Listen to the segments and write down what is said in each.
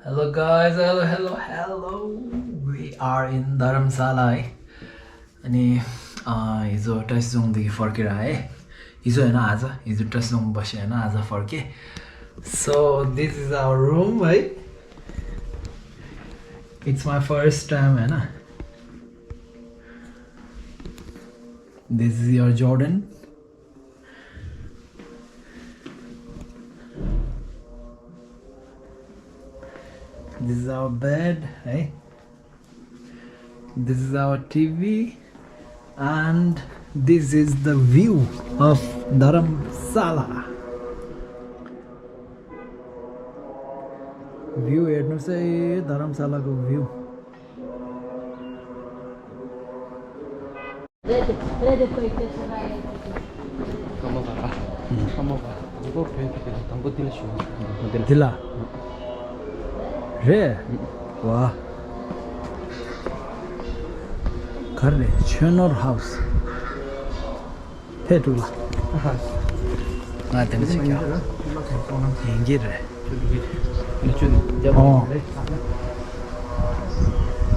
Hello guys, hello. We are in Dharamshala. अनि हिजो टसजोङदेखि फर्केर आएँ हिजो होइन आज हिजो टसजोङ बसेँ होइन आज फर्केँ so this is our room है इट्स माई फर्स्ट टाइम होइन this is your Jordan this is our bed है this is our TV and this is the view of Dharamshala view हेर्नुस् है धरमशालाको view दिला रे वाह घर रे छेनोर हाउस थे टुला माथि चाहिँ के हिँगिर रे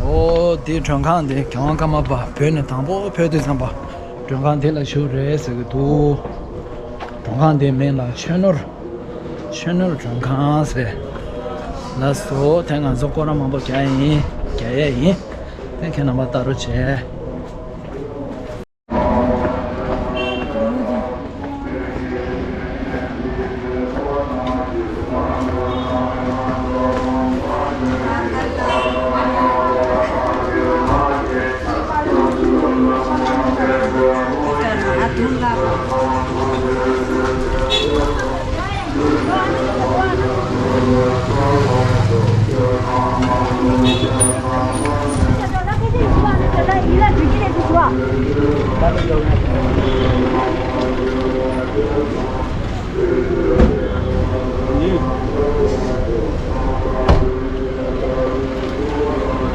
ओ त्यो ठंखान दे क्यों कम अब फेने तांबो फेदे संबा ठंखान दे ला शो रे से तो ठंखान दे में ला छेनोर ठंखान से लासो थंगा जोकोरा मबो क्या है ये थैंक यू नंबर तारो छे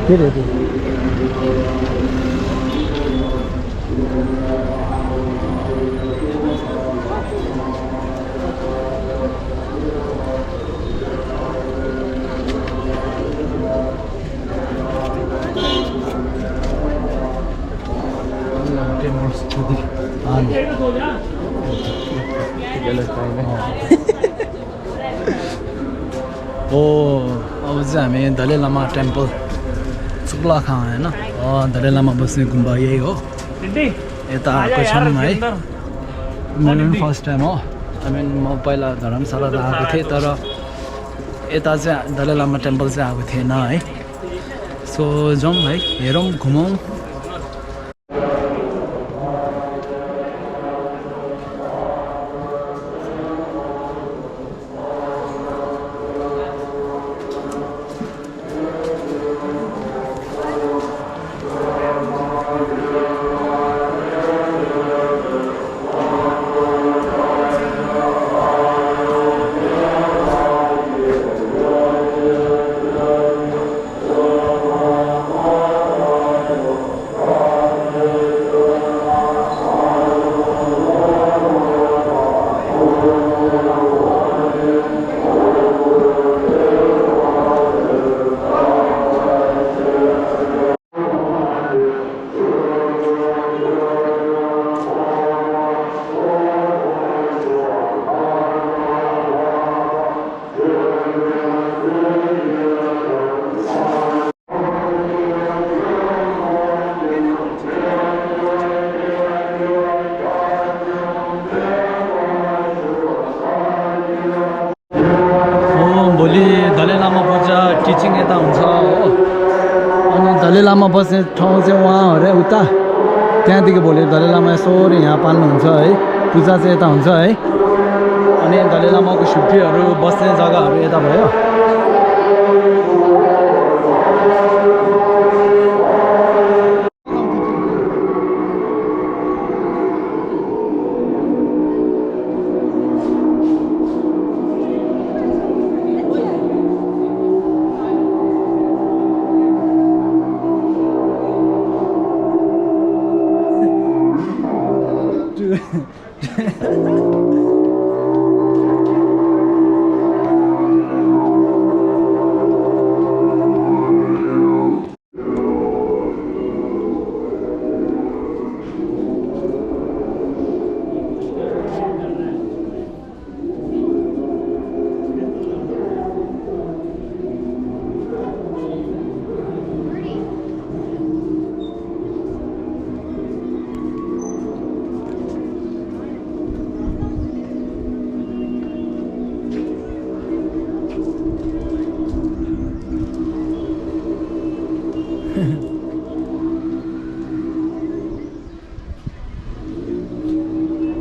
Did it? अब चाहिँ हामी दलाई लामा टेम्पल सुब्ला खाँ हैन दलाई लामा बस्ने गुम्बा यही हो यता आएको छौँ है मेरो फर्स्ट टाइम हो म पहिला धरमशाला त आएको थिएँ तर यता चाहिँ दलाई लामा टेम्पल चाहिँ आएको थिएन है सो जाउँ है हेरौँ घुमौँ टिचिङ यता हुन्छ हो अनि दलाई लामा बस्ने ठाउँ चाहिँ वहाँ हो रे उता त्यहाँदेखि भोलि दलाई लामा यसरी यहाँ पाल्नुहुन्छ है पूजा चाहिँ यता हुन्छ है अनि दलाई लामाको छुट्टीहरू बस्ने जग्गाहरू यता भयो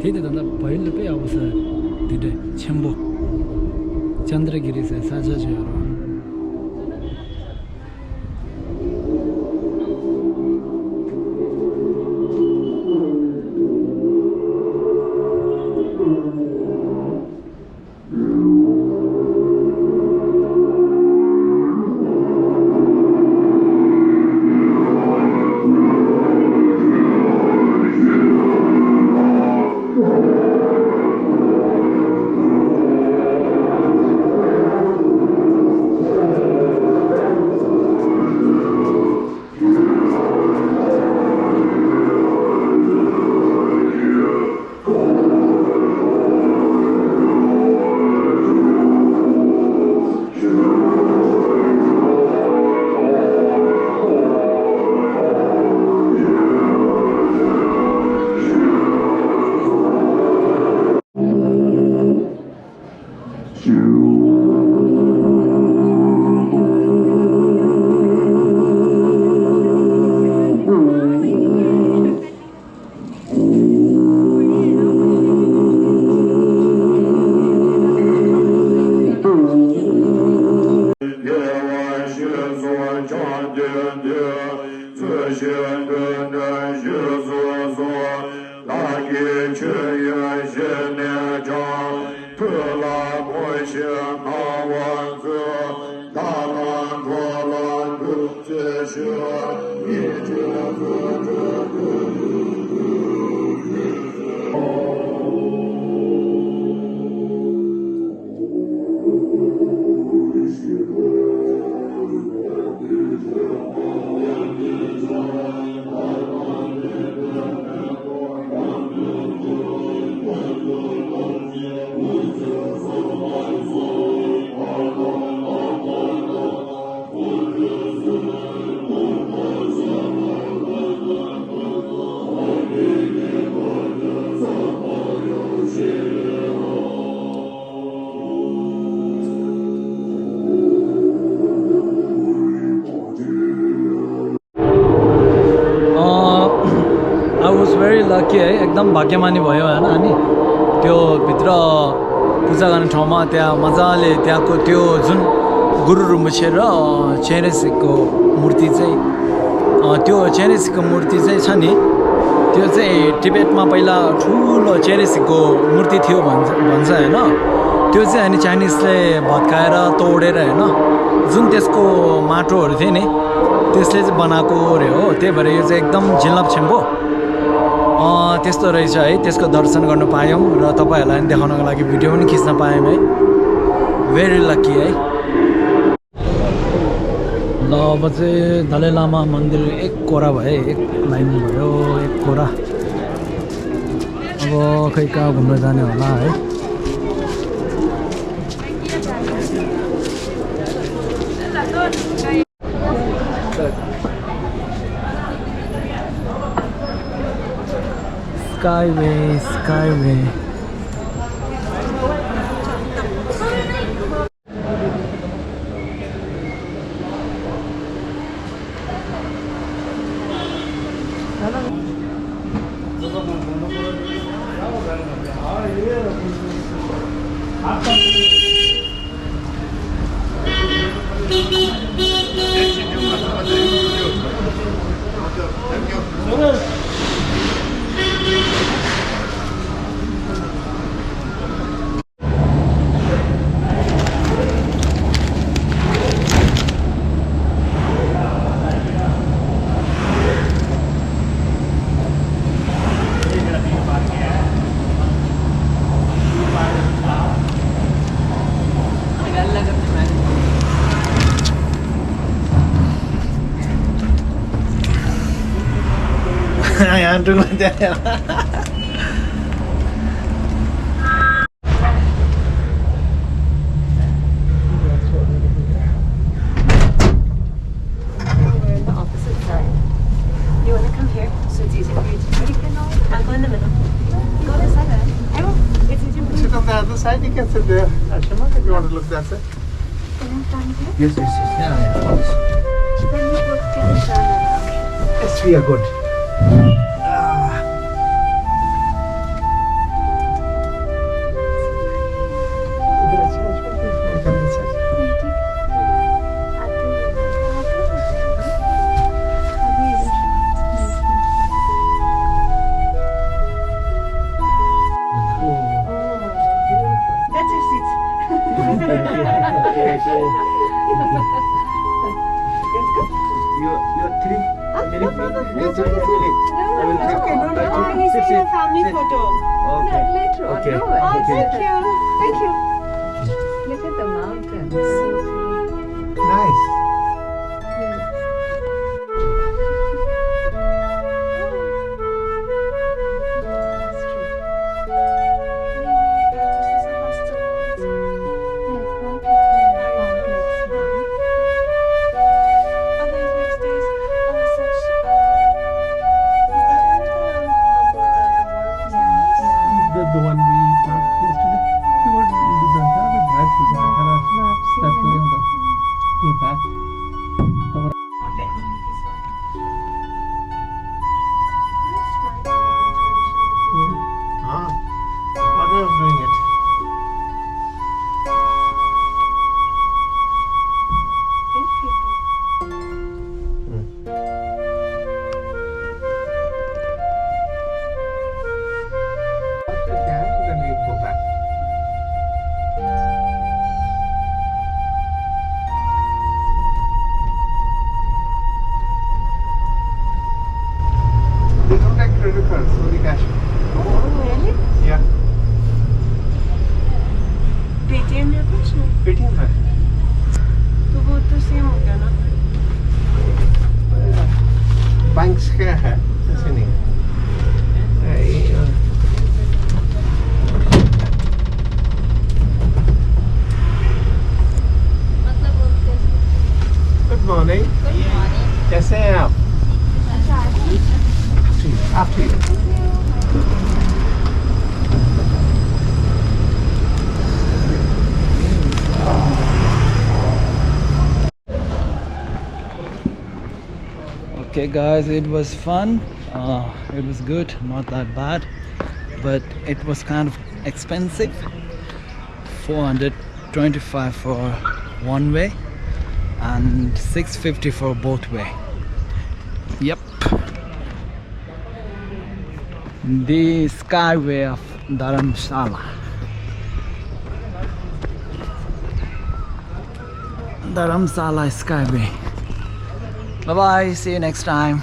त्यही त पहिलो पो आउँछ तिटे छेम्बो चन्द्रगिरी चाहिँ साझा चाहिँ लकी है एकदम भाग्यमानी भयो हैन अनि त्यो भित्र पूजा गर्ने ठाउँमा त्यहाँ मजाले त्यहाँको त्यो जुन गुरुहरू मुछेर चेनेसीको मूर्ति चाहिँ त्यो चेनेसीको मूर्ति चाहिँ छ नि त्यो चाहिँ टिबेटमा पहिला ठुलो चेनेसीको मूर्ति थियो भन्छ हैन त्यो चाहिँ अनि चाइनिजले भत्काएर तोडेर हैन जुन त्यसको माटोहरू थियो नि त्यसले चाहिँ बनाएको रे हो त्यही भएर यो चाहिँ एकदम झिलप छेम्बो त्यस्तो रहेछ है त्यसको दर्शन गर्न पायौँ र तपाईहरुलाई देखाउनको लागि भिडियो पनि खिच्न पायौँ है भेरी लकी है ल अब चाहिँ दलाई लामा मन्दिर एक कोरा भयो एक लाइन भयो एक कोरा अब खै कहाँ घुम्न जाने होला है Skyway. यहाँ डुल्न त्यहाँ Side, you can sit there. Ashima, if you want to look that side. Yes. Yeah. Then you look Yes, we are good. Ah. That's your seat. You're three. No problem. It's okay. I will It's take okay. No, all. no, he's taking a family photo. Okay. Later on, Okay. no, Oh, Okay. thank you. Thank you. look at the mountains. Nice. The one we passed yesterday. You would the drive to the back. Ah, what way of doing it? After camp, then we go back. They don't take credit cards, only cash. Really? Yeah, Paytm या कुछ नहीं Paytm है. तो वो तो same हो गया ना Banks क्या है? ऐसे नहीं. Good morning. कैसे हैं आप? After you. Okay guys, it was fun. It was good, not that bad, but it was kind of expensive. 425 for one way and 650 for both way. Yep. The Skyway of Dharamshala. Dharamshala Skyway. Bye bye, see you next time.